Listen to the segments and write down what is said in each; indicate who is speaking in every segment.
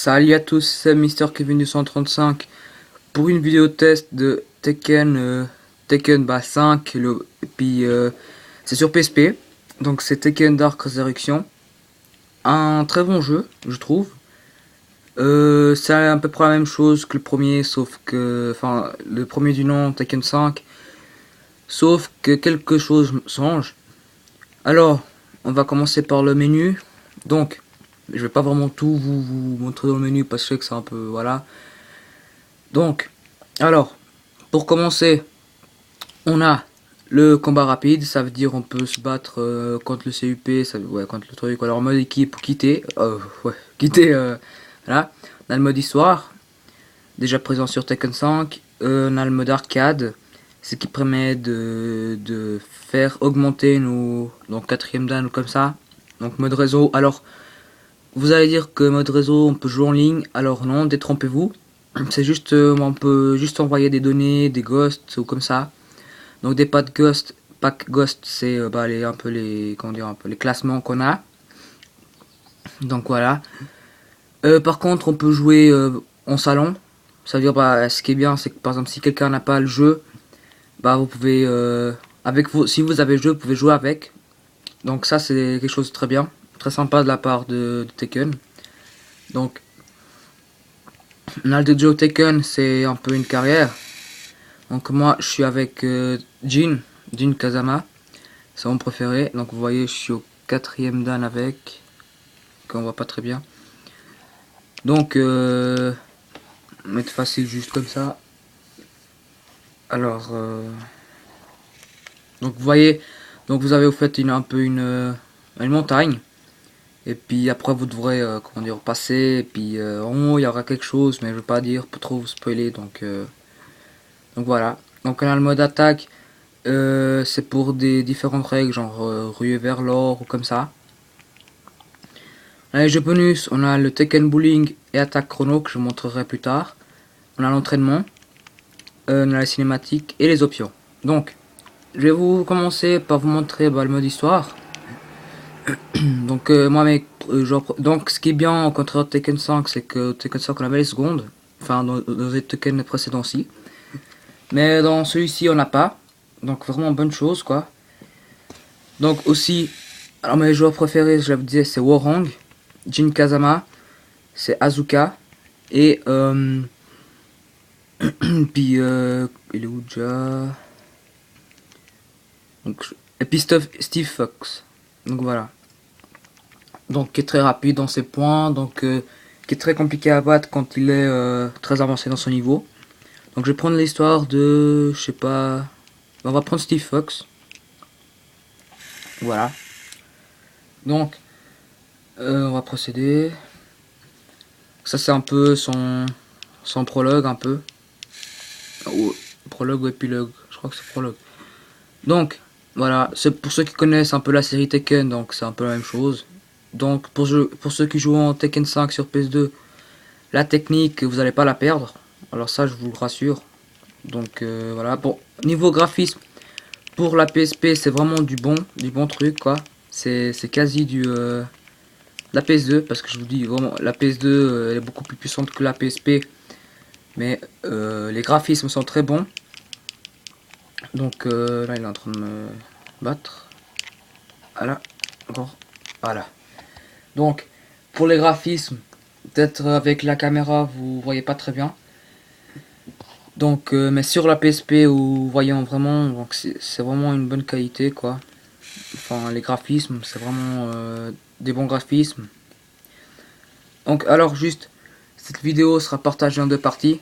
Speaker 1: Salut à tous, c'est Mister Kevin 235 pour une vidéo test de Tekken 5 et puis c'est sur PSP, donc c'est Tekken Dark Resurrection, un très bon jeu je trouve. C'est à peu près la même chose que le premier, sauf que enfin le premier du nom Tekken 5, sauf que quelque chose change. Alors on va commencer par le menu. Donc je vais pas vraiment tout vous montrer dans le menu parce que c'est un peu voilà. Donc, alors, pour commencer, on a le combat rapide, ça veut dire on peut se battre contre le CUP, ouais, contre le truc, alors en mode équipe, quitter, voilà. On a le mode histoire, déjà présent sur Tekken 5, on a le mode arcade, ce qui permet de faire augmenter nos donc quatrième dan ou comme ça. Donc mode réseau, alors vous allez dire que mode réseau on peut jouer en ligne, alors non, détrompez-vous. C'est juste, on peut juste envoyer des données, des ghosts ou comme ça. Donc des pack ghost, c'est un peu les, comment dire, un peu les classements qu'on a. Donc voilà. Par contre, on peut jouer en salon. Ça veut dire, ce qui est bien, c'est que par exemple, si quelqu'un n'a pas le jeu, vous pouvez, si vous avez le jeu, vous pouvez jouer avec. Donc ça, c'est quelque chose de très bien, très sympa de la part de Tekken. Donc, on a le Dojo Tekken, c'est un peu une carrière. Donc moi je suis avec Jin Kazama, c'est mon préféré. Donc vous voyez je suis au quatrième dan avec, qu'on voit pas très bien. Donc mettre facile juste comme ça. Alors donc vous voyez, donc vous avez au fait un peu une montagne. Et puis après vous devrez comment dire passer. Et puis en haut il y aura quelque chose, mais je veux pas dire pour trop vous spoiler. Donc voilà. Donc on a le mode attaque. C'est pour des différentes règles, genre ruer vers l'or ou comme ça. Dans les jeux bonus, on a le Tekken Bowling et Attaque Chrono que je vous montrerai plus tard. On a l'entraînement, on a la cinématique et les options. Donc, je vais vous commencer par vous montrer le mode histoire. Donc, donc ce qui est bien au contraire de Tekken 5, c'est que Tekken 5 on avait les secondes, enfin dans les Tekken précédents-ci. Mais dans celui-ci on n'a pas. Donc vraiment bonne chose quoi. Donc aussi, alors mes joueurs préférés, je vous disais, c'est Warang, Jin Kazama, c'est Azuka, et puis il est où déjà? Donc, et puis Steve Fox. Donc voilà. Donc qui est très rapide dans ses points, donc qui est très compliqué à battre quand il est très avancé dans son niveau. Donc je vais prendre l'histoire de, je sais pas, on va prendre Steve Fox. Voilà. Donc on va procéder. Ça c'est un peu son prologue un peu. Ou prologue ou épilogue, je crois que c'est prologue. Donc voilà, c'est pour ceux qui connaissent un peu la série Tekken, donc c'est un peu la même chose. Donc pour ceux qui jouent en Tekken 5 sur PS2, la technique vous n'allez pas la perdre. Alors ça je vous le rassure. Donc voilà, bon niveau graphisme pour la PSP c'est vraiment du bon truc quoi. C'est quasi la PS2 parce que je vous dis vraiment la PS2 elle est beaucoup plus puissante que la PSP. Mais les graphismes sont très bons. Donc là il est en train de me battre. Voilà. Encore. Voilà. Donc pour les graphismes, peut-être avec la caméra vous voyez pas très bien. Donc mais sur la PSP vous voyez vraiment, donc c'est vraiment une bonne qualité quoi. Enfin les graphismes c'est vraiment des bons graphismes. Donc alors juste cette vidéo sera partagée en deux parties.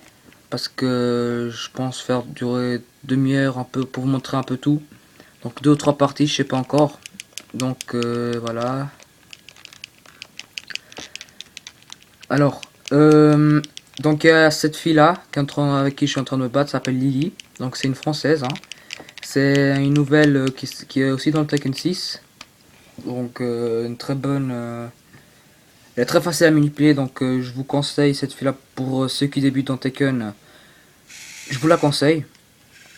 Speaker 1: Parce que je pense faire durer demi-heure un peu pour vous montrer un peu tout. Donc 2 ou 3 parties, je sais pas encore. Donc voilà. Alors, donc il y a cette fille là avec qui je suis en train de me battre, s'appelle Lily. Donc c'est une française. Hein. C'est une nouvelle qui est aussi dans le Tekken 6. Donc une très bonne. Elle est très facile à manipuler. Donc je vous conseille cette fille là pour ceux qui débutent en Tekken. Je vous la conseille.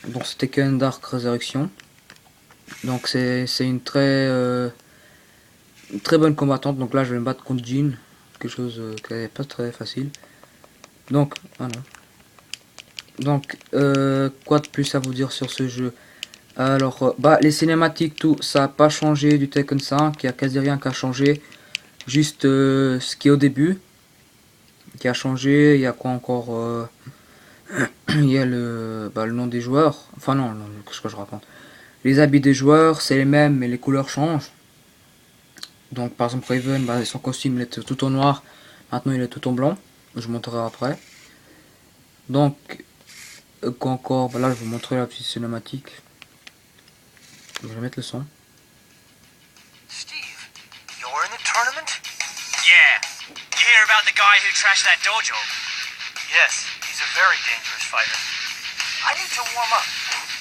Speaker 1: Donc c'est Tekken Dark Resurrection. Donc c'est une très bonne combattante. Donc là je vais me battre contre Jean. quelque chose qui n'est pas très facile. Donc, voilà. Donc, quoi de plus à vous dire sur ce jeu? Alors, bah, les cinématiques, tout, ça n'a pas changé du Tekken 5, il n'y a quasi rien qui a changé. Juste ce qui est au début, qui a changé, il y a quoi encore il y a le nom des joueurs, enfin non, non qu'est-ce que je raconte. Les habits des joueurs, c'est les mêmes, mais les couleurs changent. Donc, par exemple, Raven, bah, son costume il était tout en noir, maintenant il est tout en blanc, je vous montrerai après. Donc, quoi encore, bah, là je vais vous montrer la petite cinématique. Je vais mettre le son.
Speaker 2: Steve, you're in the tournament? Yeah. You hear about the guy who trashed that dojo? Yes, he's a very dangerous fighter. I need to warm up.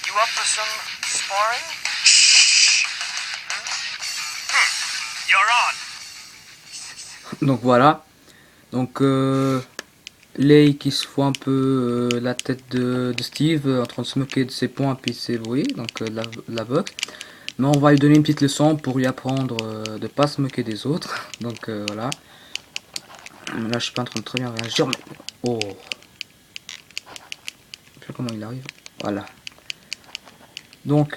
Speaker 2: You up for some sparring? Shh. You're on.
Speaker 1: Donc voilà. Donc Lei qui se fout un peu la tête de Steve en train de se moquer de ses points et de ses bruits, donc de la boxe. Mais on va lui donner une petite leçon pour lui apprendre de pas se moquer des autres. Donc voilà. Là je suis pas en train de très bien réagir mais... Oh. Je sais pas comment il arrive. Voilà. Donc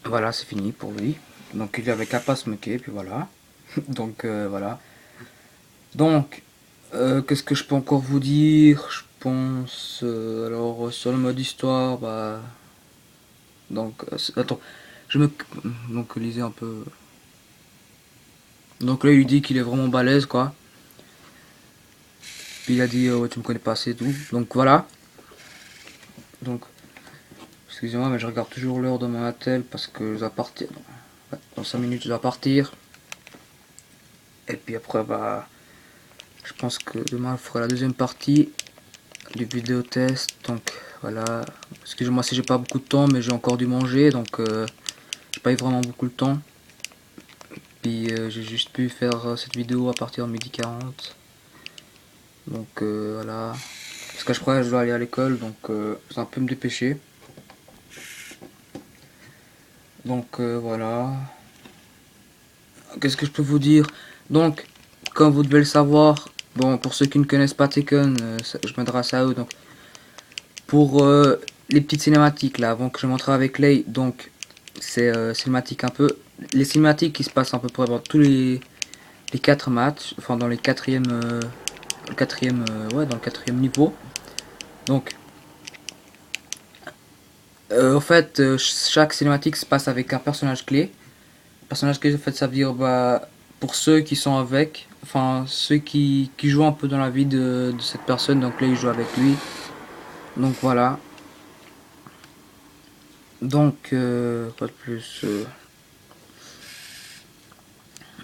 Speaker 1: voilà, c'est fini pour lui. Donc il avait qu'à pas se moquer, puis voilà. Donc voilà. Donc qu'est-ce que je peux encore vous dire? Je pense alors sur le mode histoire, bah donc attends, je me donc lisez un peu. Donc là il lui dit qu'il est vraiment balèze quoi. Puis il a dit ouais, tu me connais pas assez et tout. Donc voilà. Donc excusez-moi mais je regarde toujours l'heure de mon attel parce que je dois partir. Ouais, dans 5 minutes je dois partir. Et puis après bah je pense que demain je ferai la deuxième partie du vidéo test. Donc voilà. Excusez-moi si j'ai pas beaucoup de temps mais j'ai encore dû manger donc j'ai pas eu vraiment beaucoup de temps. Puis j'ai juste pu faire cette vidéo à partir de 12h40. Donc voilà. Parce que je crois que je dois aller à l'école donc je vais un peu me dépêcher. Donc voilà. Qu'est-ce que je peux vous dire? Donc, comme vous devez le savoir, bon, pour ceux qui ne connaissent pas Tekken, je m'adresse à eux. Donc, pour les petites cinématiques là, avant que je montre avec Lei, donc c'est cinématique un peu. Les cinématiques qui se passent à peu près dans tous les 4 matchs, enfin dans les quatrièmes, ouais, dans le quatrième niveau. Donc, en fait, chaque cinématique se passe avec un personnage clé. Personnage clé, en fait, ça veut dire bah, pour ceux qui sont avec, enfin ceux qui jouent un peu dans la vie de cette personne. Donc là, ils jouent avec lui. Donc voilà. Donc pas de plus.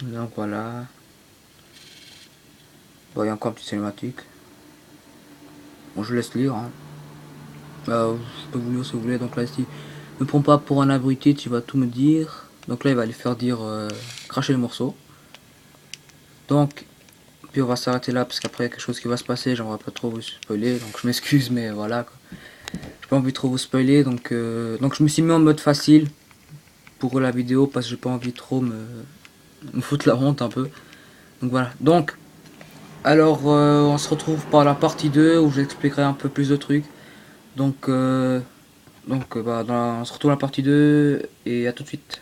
Speaker 1: Donc voilà. Bon, il y a encore une petite cinématique. Bon, je laisse lire. Hein. Je peux vous lire si vous voulez. Donc là, ici, ne prends pas pour un abruti, tu vas tout me dire. Donc là, il va lui faire dire cracher le morceau. Donc, puis on va s'arrêter là parce qu'après il y a quelque chose qui va se passer. J'aimerais pas trop vous spoiler. Donc je m'excuse, mais voilà. J'ai pas envie de trop vous spoiler. Donc je me suis mis en mode facile pour la vidéo parce que j'ai pas envie trop me foutre la honte un peu. Donc voilà. Donc, alors on se retrouve par la partie 2 où j'expliquerai un peu plus de trucs. Donc, bah, on se retrouve dans la partie 2 et à tout de suite.